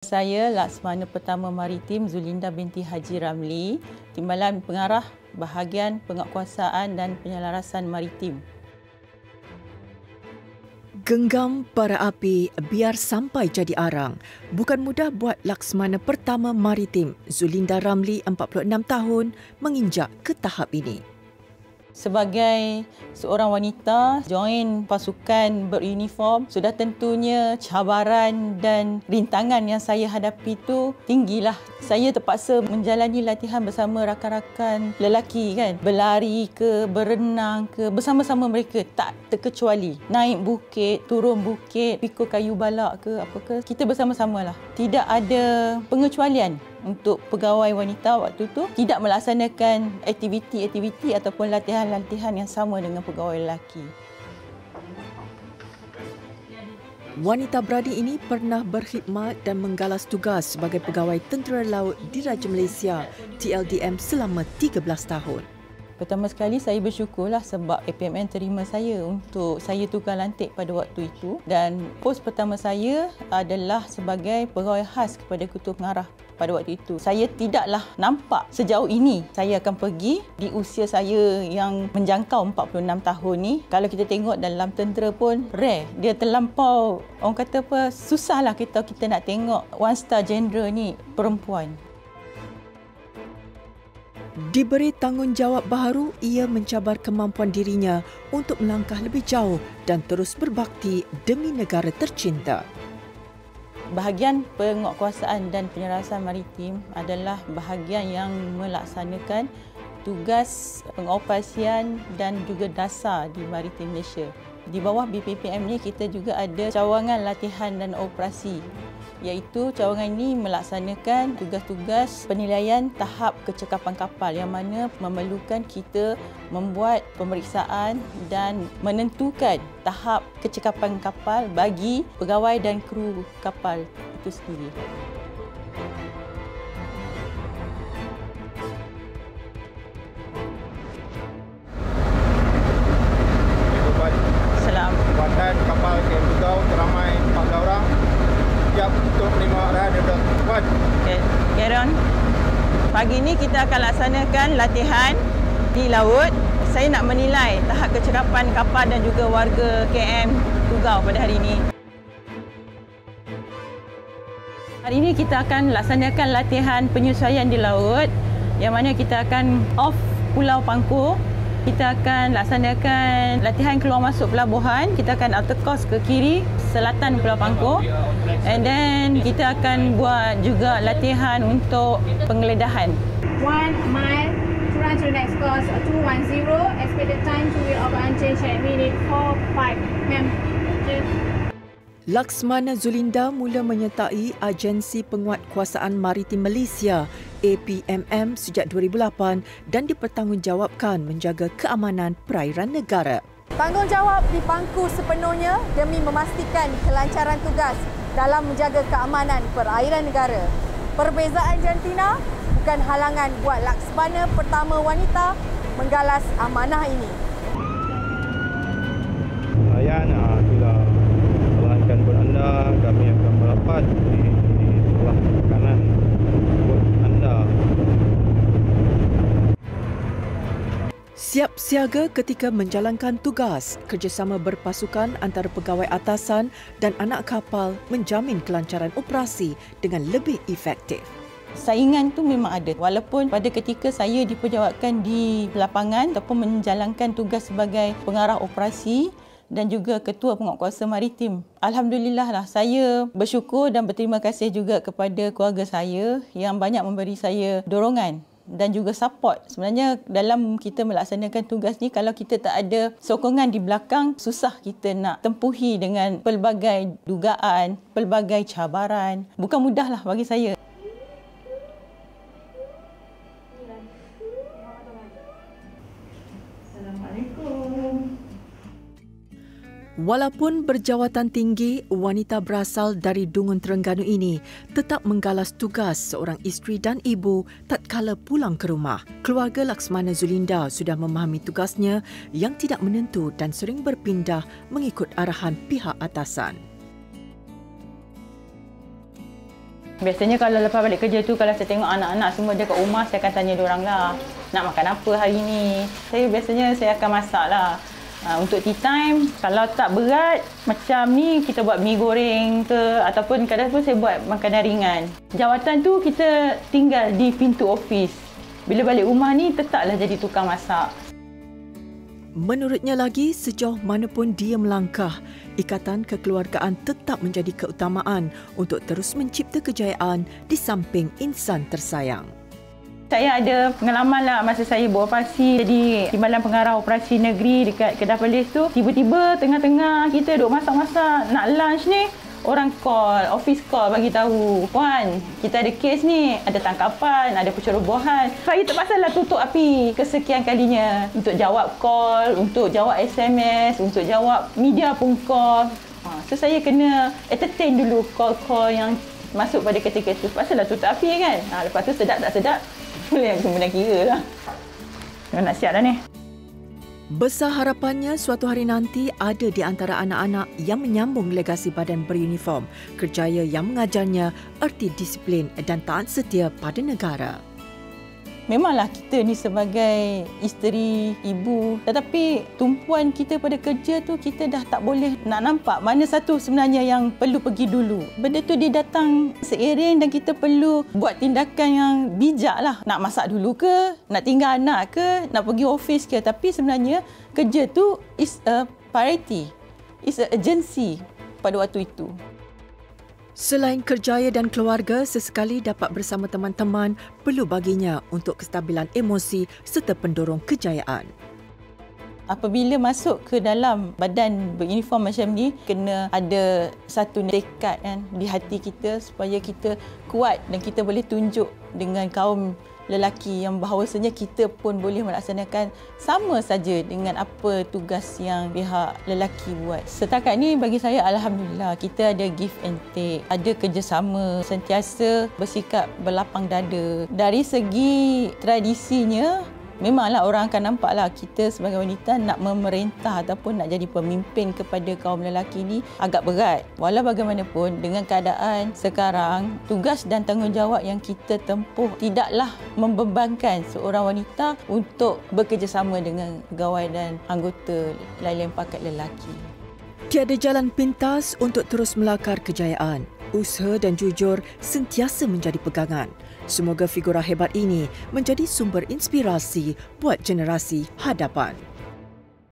Saya Laksmana Pertama Maritim Zulinda binti Haji Ramli, Timbalan Pengarah Bahagian Penguatkuasaan dan Penyelarasan Maritim. Genggam bara api biar sampai jadi arang. Bukan mudah buat Laksmana Pertama Maritim Zulinda Ramli, 46 tahun, menginjak ke tahap ini. Sebagai seorang wanita join pasukan beruniform, sudah tentunya cabaran dan rintangan yang saya hadapi itu tinggilah. Saya terpaksa menjalani latihan bersama rakan-rakan lelaki kan, berlari ke, berenang ke, bersama-sama mereka tak terkecuali. Naik bukit, turun bukit, pikul kayu balak ke apa ke, kita bersama-samalah. Tidak ada pengecualian untuk pegawai wanita waktu itu tidak melaksanakan aktiviti-aktiviti ataupun latihan-latihan yang sama dengan pegawai lelaki. Wanita berani ini pernah berkhidmat dan menggalas tugas sebagai pegawai Tentera Laut Diraja Malaysia TLDM selama 13 tahun. Pertama sekali saya bersyukurlah sebab APMN terima saya untuk saya tukar lantik pada waktu itu, dan pos pertama saya adalah sebagai pegawai khas kepada Ketua Pengarah pada waktu itu. Saya tidaklah nampak sejauh ini saya akan pergi di usia saya yang menjangkau 46 tahun ni. Kalau kita tengok dalam tentera pun rare. Dia terlampau, orang kata apa, susahlah kita nak tengok one star general ni perempuan. Diberi tanggungjawab baharu, ia mencabar kemampuan dirinya untuk melangkah lebih jauh dan terus berbakti demi negara tercinta. Bahagian penguatkuasaan dan penyelarasan maritim adalah bahagian yang melaksanakan tugas pengoperasian dan juga dasar di Maritim Malaysia. Di bawah BPPM ni kita juga ada cawangan latihan dan operasi, iaitu cawangan ini melaksanakan tugas-tugas penilaian tahap kecekapan kapal yang mana memerlukan kita membuat pemeriksaan dan menentukan tahap kecekapan kapal bagi pegawai dan kru kapal itu sendiri. Buatan kapal KM Tugau teramai 4 orang. Siap untuk menerima arahan dan buat. Okay, carry on. Pagi ini kita akan laksanakan latihan di laut. Saya nak menilai tahap kecekapan kapal dan juga warga KM Tugau pada hari ini. Hari ini kita akan laksanakan latihan penyesuaian di laut, yang mana kita akan off Pulau Pangkor. Kita akan laksanakan latihan keluar masuk pelabuhan. Kita akan outer course ke kiri selatan Pulau Pangkor. And then kita akan buat juga latihan untuk penggeledahan. 1 mile to run to the next course 210. Expected time to wheel over unchanged at minute 45. Ma'am. Laksmana Zulinda mula menyertai Agensi Penguatkuasaan Maritim Malaysia APMM sejak 2008 dan dipertanggungjawabkan menjaga keamanan perairan negara. Tanggungjawab dipangku sepenuhnya demi memastikan kelancaran tugas dalam menjaga keamanan perairan negara. Perbezaan jantina bukan halangan buat Laksmana Pertama wanita menggalas amanah ini. Layan sudah jalankan bot anda, kami akan merapat di sebelah kanan bot anda. Siap siaga ketika menjalankan tugas, kerjasama berpasukan antara pegawai atasan dan anak kapal menjamin kelancaran operasi dengan lebih efektif. Saingan tu memang ada. Walaupun pada ketika saya diperjawabkan di lapangan ataupun menjalankan tugas sebagai pengarah operasi dan juga Ketua Penguatkuasa Maritim, alhamdulillah lah, saya bersyukur dan berterima kasih juga kepada keluarga saya yang banyak memberi saya dorongan dan juga support. Sebenarnya dalam kita melaksanakan tugas ni, kalau kita tak ada sokongan di belakang, susah kita nak tempuhi dengan pelbagai dugaan, pelbagai cabaran. Bukan mudahlah bagi saya. Walaupun berjawatan tinggi, wanita berasal dari Dungun Terengganu ini tetap menggalas tugas seorang isteri dan ibu tatkala pulang ke rumah. Keluarga Laksmana Zulinda sudah memahami tugasnya yang tidak menentu dan sering berpindah mengikut arahan pihak atasan. Biasanya kalau lepas balik kerja tu, kalau saya tengok anak-anak semua dekat rumah, saya akan tanya diorang lah, nak makan apa hari ni. Biasanya saya akan masak lah. Untuk tea time, kalau tak berat macam ni, kita buat mi goreng ke, ataupun kadang pun saya buat makanan ringan. Jawatan tu kita tinggal di pintu office. Bila balik rumah ni, tetaplah jadi tukang masak. Menurutnya lagi, sejauh mana pun dia melangkah, ikatan kekeluargaan tetap menjadi keutamaan untuk terus mencipta kejayaan di samping insan tersayang. Saya ada pengalaman lah masa saya beroperasi jadi Timbalan Pengarah Operasi Negeri dekat Kedah Perlis tu. Tiba-tiba tengah-tengah kita duduk masak-masak nak lunch ni, orang call, office call bagi tahu, "Puan, kita ada kes ni, ada tangkapan, ada pencerobohan." Saya terpaksalah tutup api kesekian kalinya untuk jawab call, untuk jawab SMS, untuk jawab media pun call. So saya kena entertain dulu call-call yang masuk pada ketika itu. Terpaksalah tutup api kan. Lepas tu sedap tak sedap, yang kemudian kira lah. Nak siap dah ni. Besar harapannya suatu hari nanti ada di antara anak-anak yang menyambung legasi badan beruniform, kerjaya yang mengajarnya erti disiplin dan taat setia pada negara. Memanglah kita ni sebagai isteri, ibu, tetapi tumpuan kita pada kerja tu kita dah tak boleh nak nampak mana satu sebenarnya yang perlu pergi dulu. Benda tu dia datang seiring dan kita perlu buat tindakan yang bijak lah. Nak masak dulu ke, nak tinggal anak ke, nak pergi office ke. Tapi sebenarnya kerja tu is a priority, is a urgency pada waktu itu. Selain kerjaya dan keluarga, sesekali dapat bersama teman-teman perlu baginya untuk kestabilan emosi serta pendorong kejayaan. Apabila masuk ke dalam badan beruniform macam ni, kena ada satu tekad kan di hati kita supaya kita kuat dan kita boleh tunjuk dengan kaum lelaki yang bahawasanya kita pun boleh melaksanakan sama saja dengan apa tugas yang pihak lelaki buat. Setakat ni bagi saya alhamdulillah kita ada give and take, ada kerjasama, sentiasa bersikap berlapang dada. Dari segi tradisinya, memanglah orang akan nampaklah kita sebagai wanita nak memerintah ataupun nak jadi pemimpin kepada kaum lelaki ni agak berat. Walau bagaimanapun dengan keadaan sekarang, tugas dan tanggungjawab yang kita tempuh tidaklah membebankan seorang wanita untuk bekerjasama dengan pegawai dan anggota lain-lain pakat lelaki. Tiada jalan pintas untuk terus melakar kejayaan. Usaha dan jujur sentiasa menjadi pegangan. Semoga figura hebat ini menjadi sumber inspirasi buat generasi hadapan.